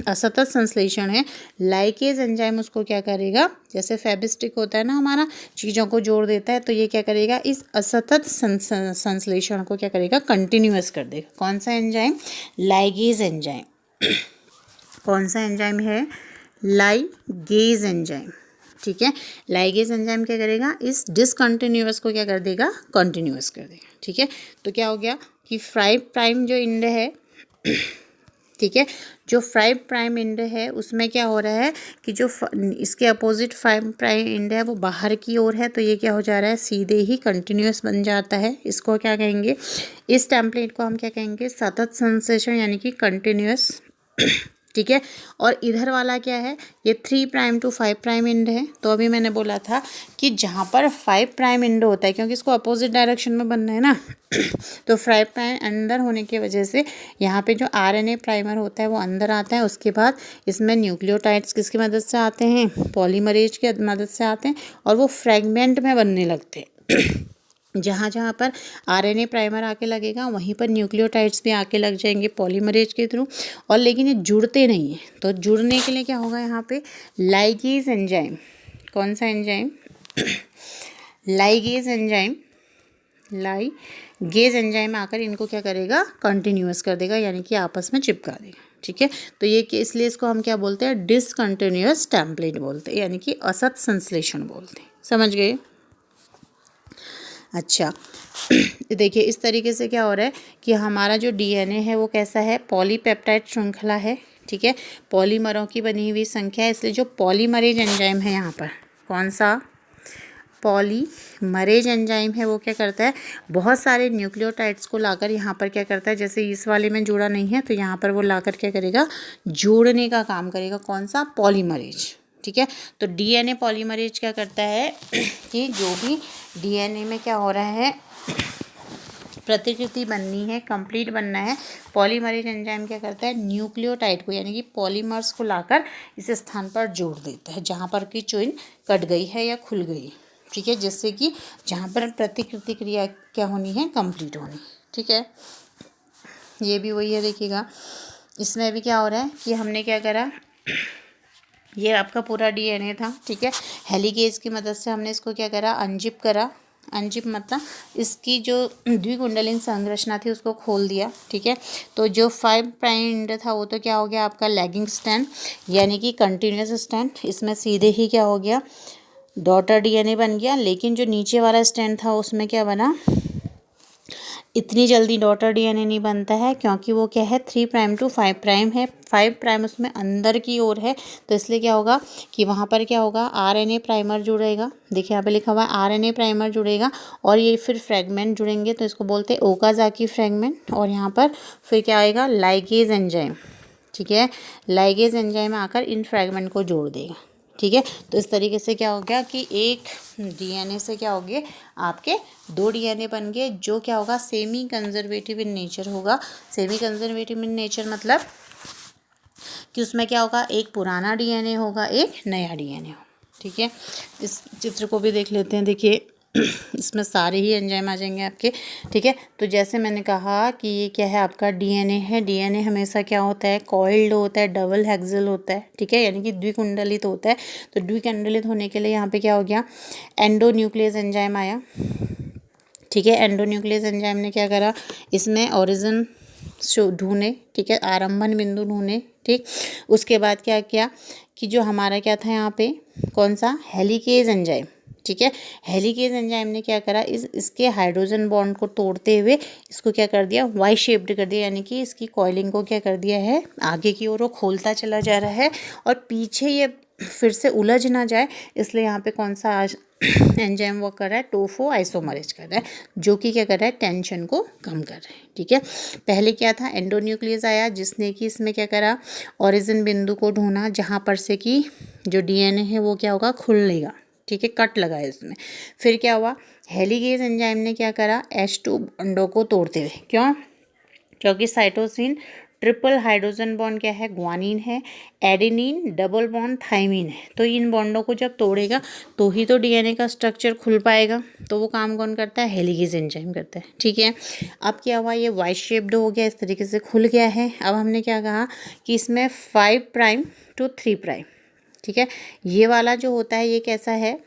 असतत संश्लेषण है, लाइगेज एंजाइम उसको क्या करेगा, जैसे फेबिस्टिक होता है ना हमारा, चीज़ों को जोड़ देता है, तो ये क्या करेगा, इस असतत संश्लेषण को क्या करेगा, कंटिन्यूअस कर देगा। कौन सा एंजाइम, लाइगेज एंजाइम, कौन सा एंजाइम है, लाइगेज एंजाइम, ठीक है। लाइगेज एंजाइम क्या करेगा, इस डिसकंटिन्यूअस को क्या कर देगा, कंटिन्यूअस कर देगा, ठीक है। तो क्या हो गया कि 5 प्राइम जो एंड है, ठीक है, जो 5 प्राइम एंड है उसमें क्या हो रहा है कि जो इसके अपोजिट 5 प्राइम एंड है वो बाहर की ओर है, तो ये क्या हो जा रहा है, सीधे ही कंटिन्यूअस बन जाता है। इसको क्या कहेंगे, इस टेम्पलेट को हम क्या कहेंगे, सतत संश्लेषण, यानी कि कंटिन्यूअस, ठीक है। और इधर वाला क्या है, ये 3 प्राइम टू 5 प्राइम एंड है। तो अभी मैंने बोला था कि जहाँ पर 5 प्राइम एंड होता है, क्योंकि इसको अपोजिट डायरेक्शन में बनना है ना तो 5 प्राइम अंदर होने की वजह से यहाँ पे जो आरएनए प्राइमर होता है वो अंदर आता है। उसके बाद इसमें न्यूक्लियोटाइड्स किसकी मदद से आते हैं, पॉलीमरेज की मदद से आते हैं, और वो फ्रेगमेंट में बनने लगते हैं जहाँ जहाँ पर आरएनए प्राइमर आके लगेगा वहीं पर न्यूक्लियोटाइड्स भी आके लग जाएंगे पॉलीमरेज के थ्रू, और लेकिन ये जुड़ते नहीं हैं। तो जुड़ने के लिए क्या होगा, यहाँ पे लाइगेज एंजाइम, कौन सा enzyme, ligase enzyme, ligase enzyme आकर इनको क्या करेगा, कंटिन्यूअस कर देगा, यानी कि आपस में चिपका देगा, ठीक है। तो ये कि इसलिए इसको हम क्या बोलते हैं, डिसकंटिन्यूअस टेम्पलेट बोलते हैं, यानी कि असत संश्लेषण बोलते हैं। समझ गए। अच्छा देखिए इस तरीके से क्या हो रहा है कि हमारा जो डीएनए है वो कैसा है, पॉलीपेप्टाइड श्रृंखला है, ठीक है, पॉलीमरों की बनी हुई संख्या है। इसलिए जो पॉलीमरेज एंजाइम है यहाँ पर, कौन सा पॉलीमरेज एंजाइम है, वो क्या करता है, बहुत सारे न्यूक्लियोटाइड्स को लाकर यहाँ पर क्या करता है, जैसे इस वाले में जुड़ा नहीं है तो यहाँ पर वो लाकर क्या करेगा, जोड़ने का काम करेगा। कौन सा, पॉलीमरेज, ठीक है। तो डीएनए पॉलीमरेज क्या करता है कि जो भी डीएनए में क्या हो रहा है, प्रतिकृति बननी है, कंप्लीट बनना है, पॉलीमरेज एंजाइम क्या करता है, न्यूक्लियोटाइड को यानी कि पॉलीमर्स को लाकर इस स्थान पर जोड़ देता है जहाँ पर कि चेन कट गई है या खुल गई, ठीक है, जिससे कि जहाँ पर प्रतिकृति क्रिया क्या होनी है, कंप्लीट होनी, ठीक है। ये भी वही है, देखिएगा इसमें भी क्या हो रहा है कि हमने क्या करा, ये आपका पूरा डीएनए था, ठीक है, हेलिकेज की मदद से हमने इसको क्या करा, अनजिप करा। अनजिप मतलब इसकी जो द्विकुंडलिन संरचना थी उसको खोल दिया, ठीक है। तो जो 5 प्राइम एंड था वो तो क्या हो गया आपका लैगिंग स्टैंड, यानी कि कंटिन्यूस स्टैंड। इसमें सीधे ही क्या हो गया, डॉटर डीएनए बन गया। लेकिन जो नीचे वाला स्टैंड था उसमें क्या बना, इतनी जल्दी डॉटर डीएनए नहीं बनता है, क्योंकि वो क्या है 3 प्राइम टू 5 प्राइम है, 5 प्राइम उसमें अंदर की ओर है। तो इसलिए क्या होगा कि वहाँ पर क्या होगा, आरएनए प्राइमर जुड़ेगा। देखिए यहाँ पे लिखा हुआ है आरएनए प्राइमर जुड़ेगा और ये फिर फ्रेगमेंट जुड़ेंगे, तो इसको बोलते हैं ओकाजाकी फ्रेगमेंट। और यहाँ पर फिर क्या आएगा, लाइगेज एंजाइम, ठीक है, लाइगेज एंजाइम आकर इन फ्रेगमेंट को जोड़ देगा, ठीक है। तो इस तरीके से क्या हो गया कि एक डीएनए से क्या हो गए, आपके 2 डीएनए बन गए, जो क्या होगा, सेमी कंजर्वेटिव इन नेचर होगा। सेमी कंजर्वेटिव इन नेचर मतलब कि उसमें क्या होगा, एक पुराना डीएनए होगा, एक नया डीएनए होगा, ठीक है। इस चित्र को भी देख लेते हैं। देखिए इसमें सारे ही एंजाइम आ जाएंगे आपके, ठीक है। तो जैसे मैंने कहा कि ये क्या है, आपका डीएनए है। डीएनए हमेशा क्या होता है, कॉइल्ड होता है, डबल हेक्सल होता है, ठीक है, यानी कि द्विकुंडलित होता है। तो द्विकुंडलित होने के लिए यहाँ पे क्या हो गया, एंडोन्यूक्लियस एंजाइम आया, ठीक है। एंडोन्यूक्लियस एंजाइम ने क्या करा, इसमें ओरिजिन ढूंढे, ठीक है, आरंभन बिंदु ढूंढे, ठीक। उसके बाद क्या किया कि जो हमारा क्या था यहाँ पे, कौन सा, हेलिकेज एंजाइम, ठीक है। हेलिकेज एंजाइम ने क्या करा, इसके हाइड्रोजन बॉन्ड को तोड़ते हुए इसको क्या कर दिया, वाई शेप्ड कर दिया, यानी कि इसकी कॉइलिंग को क्या कर दिया है, आगे की ओर वो खोलता चला जा रहा है और पीछे ये फिर से उलझ ना जाए, इसलिए यहाँ पे कौन सा एंजाइम वर्क कर रहा है, टोफो आइसोमरेज कर रहा है, जो कि क्या कर रहा है, टेंशन को कम कर रहा है, ठीक है। पहले क्या था, एंडोन्यूक्लियस आया, जिसने कि इसमें क्या करा, ओरिजिन बिंदु को ढूंढा जहाँ पर से कि जो डीएनए है वो क्या होगा, खुल लेगा, ठीक है, कट लगा है इसमें। फिर क्या हुआ, हेलिकेज एंजाइम ने क्या करा, H2 बॉन्डों को तोड़ते हुए, क्यों, क्योंकि साइटोसिन ट्रिपल हाइड्रोजन बॉन्ड क्या है, ग्वानिन है, एडेनिन डबल बॉन्ड थाइमिन है। तो इन बॉन्डों को जब तोड़ेगा तो ही तो डीएनए का स्ट्रक्चर खुल पाएगा। तो वो काम कौन करता है, हेलिकेज एंजाइम करता है, ठीक है। अब क्या हुआ, ये वाई शेप्ड हो गया, इस तरीके से खुल गया है। अब हमने क्या कहा कि इसमें 5 प्राइम टू 3 प्राइम, ठीक है, ये वाला जो होता है ये कैसा है,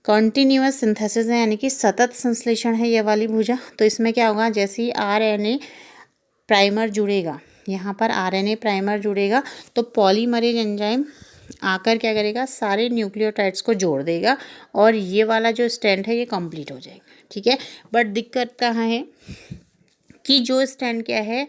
कॉन्टिन्यूअस सिंथेसिस है, यानी कि सतत संश्लेषण है ये वाली भुजा। तो इसमें क्या होगा, जैसे ही आरएनए प्राइमर जुड़ेगा, यहाँ पर आरएनए प्राइमर जुड़ेगा तो पॉलीमरेज एंजाइम आकर क्या करेगा, सारे न्यूक्लियोटाइड्स को जोड़ देगा और ये वाला जो स्टैंड है ये कंप्लीट हो जाएगा, ठीक है। बट दिक्कत कहाँ है कि जो स्टैंड क्या है,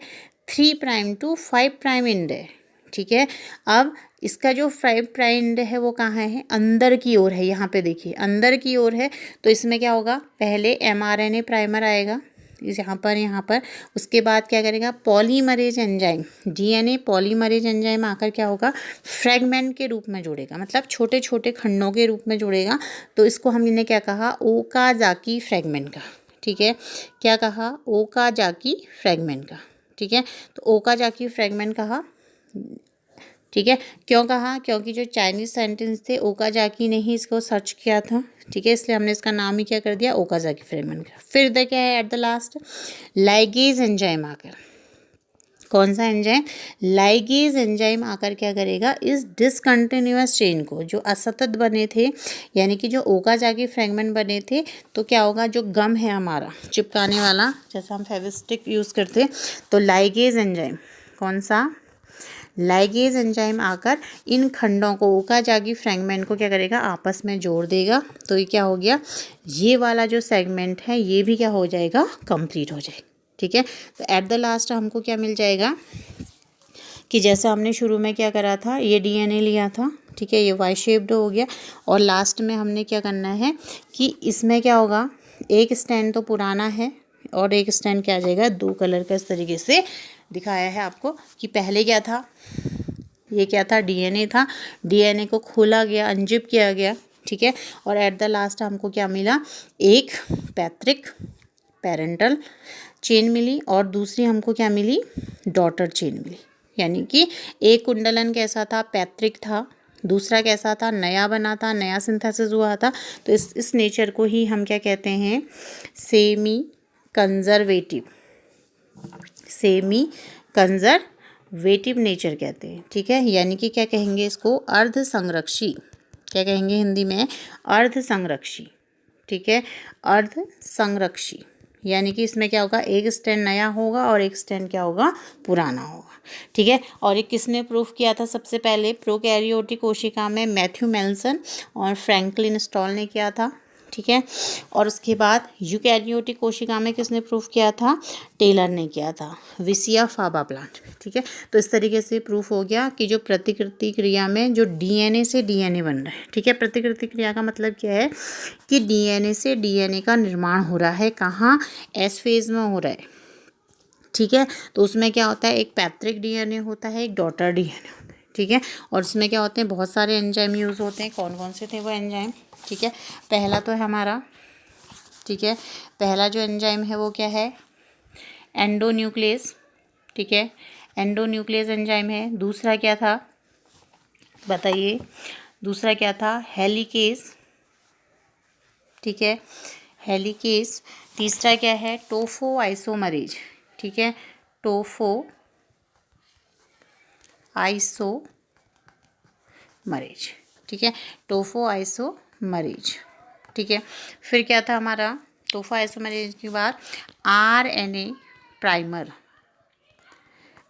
3 प्राइम टू 5 प्राइम एंड है, ठीक है। अब इसका जो 5 प्राइम एंड है वो कहाँ है, अंदर की ओर है, यहाँ पे देखिए अंदर की ओर है। तो इसमें क्या होगा, पहले mRNA प्राइमर आएगा यहाँ पर उसके बाद क्या करेगा, polymerase enzyme, DNA polymerase enzyme आकर क्या होगा, फ्रेगमेंट के रूप में जुड़ेगा, मतलब छोटे छोटे खंडों के रूप में जुड़ेगा। तो इसको हमने क्या कहा, ओकाजाकी फ्रेगमेंट का, ठीक है, क्या कहा, ओकाजाकी फ्रेगमेंट का, ठीक है। तो ओकाजाकी फ्रेगमेंट कहा, ठीक है, क्यों कहा, क्योंकि जो चाइनीज साइंटिस्ट थे ओकाजाकी ने ही इसको सर्च किया था, ठीक है, इसलिए हमने इसका नाम ही क्या कर दिया, ओकाजाकी फ्रेगमेंट का। फिर इधर क्या है, at the last ligase enzyme आकर, कौन सा एंजाइम, लाइगेज एंजाइम आकर क्या करेगा, इस डिसकंटिन्यूअस चेन को, जो असतत बने थे, यानी कि जो ओकाजाकी फ्रेगमेंट बने थे, तो क्या होगा, जो गम है हमारा चिपकाने वाला, जैसा हम फेविस्टिक यूज़ करते, तो लाइगेज एंजाइम, कौन सा, लाइगेज एंजाइम आकर इन खंडों को, ओकाजाकी फ्रैगमेंट को क्या करेगा, आपस में जोड़ देगा। तो ये क्या हो गया, ये वाला जो सेगमेंट है ये भी क्या हो जाएगा, कंप्लीट हो जाएगा। ठीक है, तो एट द लास्ट हमको क्या मिल जाएगा कि जैसे हमने शुरू में क्या करा था, ये डीएनए लिया था, ठीक है, ये वाई शेप्ड हो गया, और लास्ट में हमने क्या करना है कि इसमें क्या होगा, एक स्टैंड तो पुराना है और एक स्टैंड क्या आ जाएगा, 2 कलर का। इस तरीके से दिखाया है आपको कि पहले क्या था, ये क्या था, डीएनए था, डीएनए को खोला गया, अनजिप किया गया, ठीक है, और एट द लास्ट हमको क्या मिला, एक पैतृक पेरेंटल चेन मिली और दूसरी हमको क्या मिली, डॉटर चेन मिली। यानी कि एक कुंडलन कैसा था, पैतृक था, दूसरा कैसा था, नया बना था, नया सिंथेसिस हुआ था। तो इस नेचर को ही हम क्या कहते हैं, semi conservative, semi conservative nature कहते हैं। ठीक है, यानी कि क्या कहेंगे इसको, अर्ध संरक्षी, क्या कहेंगे हिंदी में, अर्ध संरक्षी। ठीक है, अर्ध संरक्षी, यानी कि इसमें क्या होगा, एक स्टैंड नया होगा और एक स्टैंड क्या होगा, पुराना होगा। ठीक है, और ये किसने प्रूफ किया था, सबसे पहले प्रोकैरियोटिक कोशिका में मैथ्यू मेल्सन और फ्रैंकलिन स्टॉल ने किया था। ठीक है, और उसके बाद यूकैरियोटिक कोशिका में किसने प्रूफ किया था, टेलर ने किया था, विसिया फाबा प्लांट। ठीक है, तो इस तरीके से प्रूफ हो गया कि जो प्रतिकृति क्रिया में जो डीएनए से डीएनए बन रहा है। ठीक है, प्रतिकृति क्रिया का मतलब क्या है कि डीएनए से डीएनए का निर्माण हो रहा है, कहाँ, एस फेज में हो रहा है। ठीक है, तो उसमें क्या होता है, एक पैतृक डीएनए होता है, एक डॉटर डीएनए होता है। ठीक है, और उसमें क्या होते हैं, बहुत सारे एंजाइम यूज़ होते हैं। कौन कौन से थे वो एंजाइम, ठीक है, पहला तो है हमारा, ठीक है, पहला जो एंजाइम है वो क्या है, एंडोन्यूक्लियस। ठीक है, एंडोन्यूक्लियस एंजाइम है। दूसरा क्या था बताइए, दूसरा क्या था, हेलिकेज। ठीक है, हेलिकेज। तीसरा क्या है, टोफो आइसोमरेज। ठीक है, टोफो आइसोमरेज। ठीक है, टोफो आइसोमरेज। ठीक है, फिर क्या था हमारा, टोफो आइसोमरेज के बाद आरएनए प्राइमर।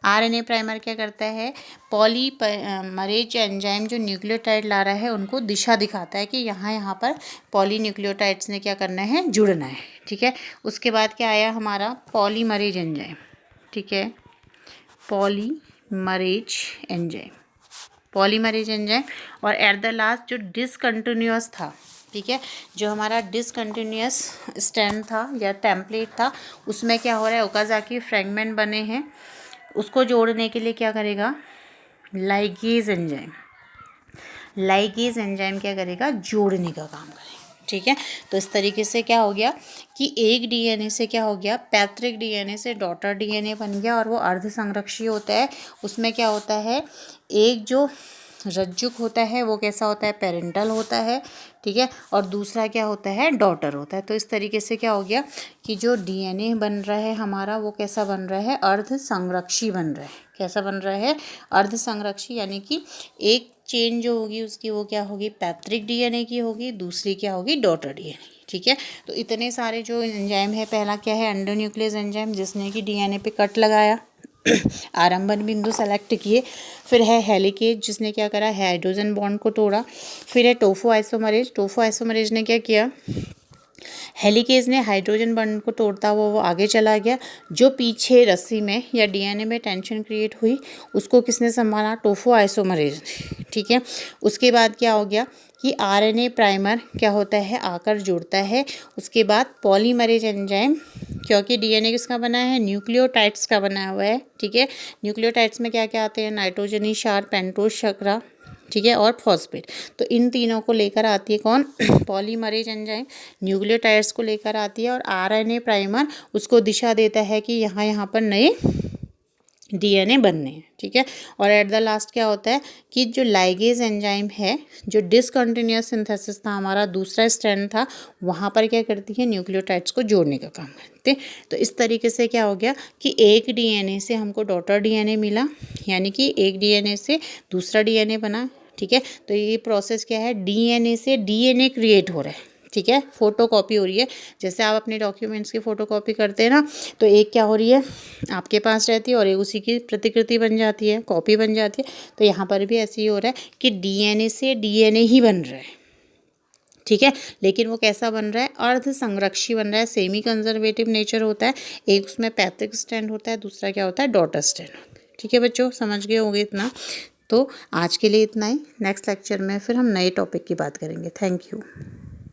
आरएनए प्राइमर क्या करता है, पॉलीमरेज एंजाइम जो न्यूक्लियोटाइड ला रहा है उनको दिशा दिखाता है कि यहाँ पर पॉलीन्यूक्लियोटाइड्स ने क्या करना है, जुड़ना है। ठीक है, उसके बाद क्या आया हमारा, पॉलीमरेज एंजाइम। ठीक है, पॉलीमरेज एंजाइम, पॉलीमरेज एंजाइम, और एट द लास्ट जो डिसकंटिन्यूअस था, ठीक है, जो हमारा डिसकंटिन्यूअस स्टैंड था या टेम्पलेट था, उसमें क्या हो रहा है, ओकाजाकी फ्रैगमेंट बने हैं, उसको जोड़ने के लिए क्या करेगा, लाइगेज एंजाइम। लाइगेज एंजाइम क्या करेगा, जोड़ने का काम करेगा। ठीक है, तो इस तरीके से क्या हो गया कि एक डीएनए से क्या हो गया, पैतृक डीएनए से डॉटर डीएनए बन गया, और वो अर्ध संरक्षी होता है। उसमें क्या होता है, एक जो रज्जुक होता है वो कैसा होता है, पेरेंटल होता है। ठीक है, और दूसरा क्या होता है, डॉटर होता है। तो इस तरीके से क्या हो गया कि जो डीएनए बन रहा है हमारा वो कैसा बन रहा है, अर्ध संरक्षी बन रहा है। कैसा बन रहा है, अर्ध संरक्षी, यानी कि एक चेन जो होगी उसकी वो क्या होगी, पैतृक डीएनए की होगी, दूसरी क्या होगी, डॉटर डीएनए। ठीक है, तो इतने सारे जो एंजाइम है, पहला क्या है, एंडोन्यूक्लियस एंजाइम, जिसने कि डीएनए पे कट लगाया, आरंभन बिंदु सेलेक्ट किए। फिर है हेलिकेज, जिसने क्या करा, हाइड्रोजन बॉन्ड को तोड़ा। फिर है टोफो आइसोमरेज, टोफो आइसोमरेज ने क्या किया, हेलिकेज ने हाइड्रोजन बॉन्ड को तोड़ता हुआ वो आगे चला गया। जो पीछे रस्सी में या डीएनए में टेंशन क्रिएट हुई उसको किसने संभाला, टोफो आइसोमरेज ने। ठीक है, उसके बाद क्या हो गया कि आरएनए प्राइमर क्या होता है, आकर जुड़ता है। उसके बाद पॉलीमरेज एंजाइम, क्योंकि डीएनए किसका बना है, न्यूक्लियोटाइड्स का बना हुआ है। ठीक है, न्यूक्लियोटाइड्स में क्या क्या आते हैं, नाइट्रोजनी क्षार, पेंटोज शर्करा, ठीक है, और फॉस्फेट। तो इन तीनों को लेकर आती है कौन, पॉलीमरेज एंजाइम न्यूक्लियोटाइड्स को लेकर आती है, और आरएनए प्राइमर उसको दिशा देता है कि यहाँ पर नए डीएनए बनने हैं। ठीक है, और एट द लास्ट क्या होता है कि जो लाइगेज एंजाइम है, जो डिसकंटिन्यूअस सिंथेसिस था हमारा, दूसरा स्ट्रैंड था, वहाँ पर क्या करती है, न्यूक्लियोटाइड्स को जोड़ने का काम करते। तो इस तरीके से क्या हो गया कि एक डीएनए से हमको डॉटर डीएनए मिला, यानी कि एक डीएनए से दूसरा डीएनए बना। ठीक है, तो ये प्रोसेस क्या है, डीएनए से डीएनए क्रिएट हो रहा है। ठीक है, फ़ोटो कॉपी हो रही है। जैसे आप अपने डॉक्यूमेंट्स की फ़ोटो कॉपी करते हैं ना, तो एक क्या हो रही है, आपके पास रहती है और एक उसी की प्रतिकृति बन जाती है, कॉपी बन जाती है। तो यहाँ पर भी ऐसे ही हो रहा है कि डीएनए से डीएनए ही बन रहा है, ठीक है, लेकिन वो कैसा बन रहा है, अर्ध संरक्षी बन रहा है, सेमी कंजर्वेटिव नेचर होता है। एक उसमें पैतृक स्टैंड होता है, दूसरा क्या होता है, डॉटर स्टैंड होता है। ठीक है बच्चों, समझ गए होंगे इतना। तो आज के लिए इतना ही, नेक्स्ट लेक्चर में फिर हम नए टॉपिक की बात करेंगे। Thank you.